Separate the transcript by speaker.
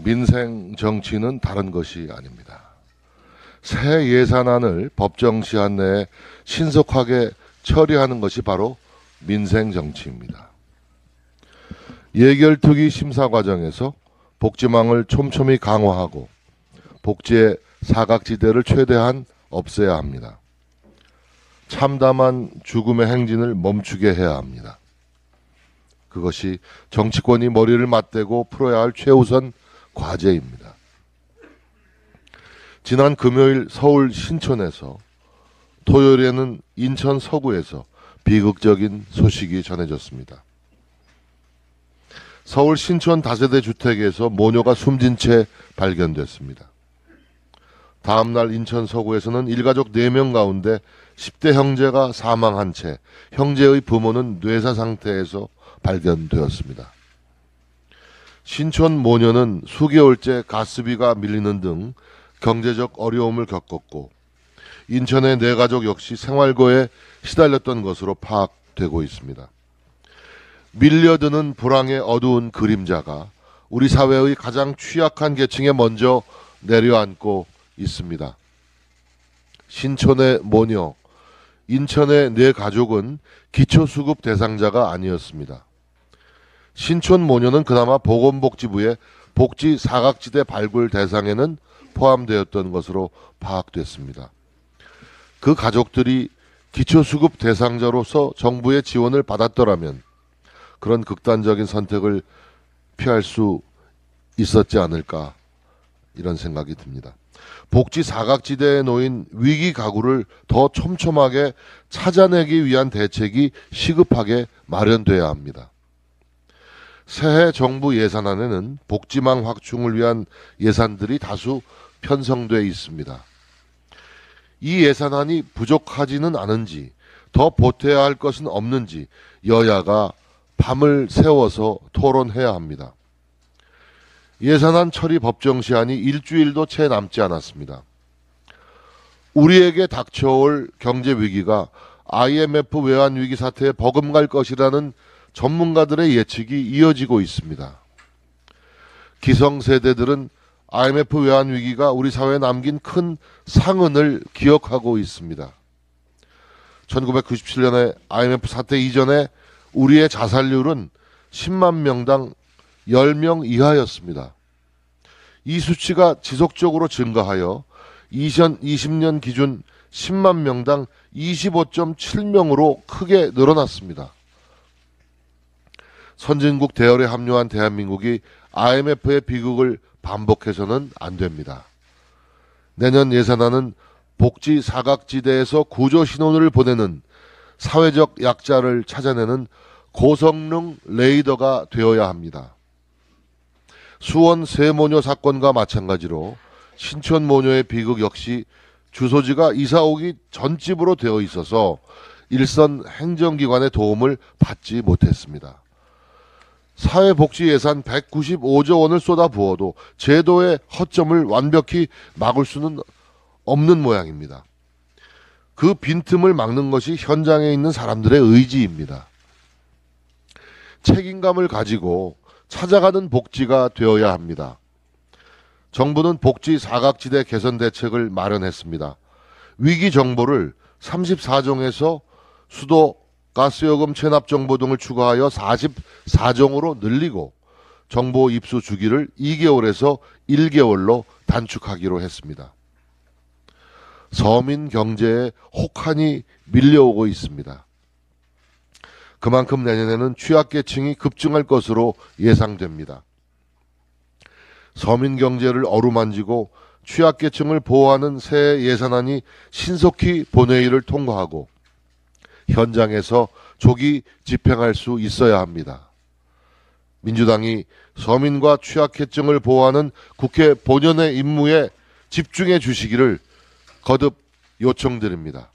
Speaker 1: 민생 정치는 다른 것이 아닙니다. 새 예산안을 법정 시한 내에 신속하게 처리하는 것이 바로 민생 정치입니다. 예결특위 심사 과정에서 복지망을 촘촘히 강화하고 복지의 사각지대를 최대한 없애야 합니다. 참담한 죽음의 행진을 멈추게 해야 합니다. 그것이 정치권이 머리를 맞대고 풀어야 할 최우선 과제입니다. 지난 금요일 서울 신촌에서, 토요일에는 인천 서구에서 비극적인 소식이 전해졌습니다. 서울 신촌 다세대 주택에서 모녀가 숨진 채 발견됐습니다. 다음 날 인천 서구에서는 일가족 4명 가운데 10대 형제가 사망한 채 형제의 부모는 뇌사 상태에서 발견되었습니다. 신촌 모녀는 수개월째 가스비가 밀리는 등 경제적 어려움을 겪었고 인천의 4가족 역시 생활고에 시달렸던 것으로 파악되고 있습니다. 밀려드는 불황의 어두운 그림자가 우리 사회의 가장 취약한 계층에 먼저 내려앉고 있습니다. 신촌의 모녀, 인천의 4가족은 기초수급 대상자가 아니었습니다. 신촌 모녀는 그나마 보건복지부의 복지 사각지대 발굴 대상에는 포함되었던 것으로 파악됐습니다. 그 가족들이 기초수급 대상자로서 정부의 지원을 받았더라면 그런 극단적인 선택을 피할 수 있었지 않을까, 이런 생각이 듭니다. 복지 사각지대에 놓인 위기 가구를 더 촘촘하게 찾아내기 위한 대책이 시급하게 마련돼야 합니다. 새해 정부 예산안에는 복지망 확충을 위한 예산들이 다수 편성돼 있습니다. 이 예산안이 부족하지는 않은지, 더 보태야 할 것은 없는지 여야가 밤을 새워서 토론해야 합니다. 예산안 처리 법정 시한이 일주일도 채 남지 않았습니다. 우리에게 닥쳐올 경제 위기가 IMF 외환 위기 사태에 버금갈 것이라는 전문가들의 예측이 이어지고 있습니다. 기성세대들은 IMF 외환 위기가 우리 사회에 남긴 큰 상흔을 기억하고 있습니다. 1997년에 IMF 사태 이전에 우리의 자살률은 10만 명당 10명 이하였습니다. 이 수치가 지속적으로 증가하여 2020년 기준 10만 명당 25.7명으로 크게 늘어났습니다. 선진국 대열에 합류한 대한민국이 IMF의 비극을 반복해서는 안 됩니다. 내년 예산안은 복지 사각지대에서 구조 신호를 보내는 사회적 약자를 찾아내는 고성능 레이더가 되어야 합니다. 수원 세모녀 사건과 마찬가지로 신촌 모녀의 비극 역시 주소지가 이사 오기 전집으로 되어 있어서 일선 행정기관의 도움을 받지 못했습니다. 사회복지 예산 195조 원을 쏟아부어도 제도의 허점을 완벽히 막을 수는 없는 모양입니다. 그 빈틈을 막는 것이 현장에 있는 사람들의 의지입니다. 책임감을 가지고 찾아가는 복지가 되어야 합니다. 정부는 복지 사각지대 개선 대책을 마련했습니다. 위기 정보를 34종에서 수도 가스요금 체납 정보 등을 추가하여 44종으로 늘리고 정보 입수 주기를 2개월에서 1개월로 단축하기로 했습니다. 서민 경제에 혹한이 밀려오고 있습니다. 그만큼 내년에는 취약계층이 급증할 것으로 예상됩니다. 서민 경제를 어루만지고 취약계층을 보호하는 새 예산안이 신속히 본회의를 통과하고 현장에서 조기 집행할 수 있어야 합니다. 민주당이 서민과 취약계층을 보호하는 국회 본연의 임무에 집중해 주시기를 거듭 요청드립니다.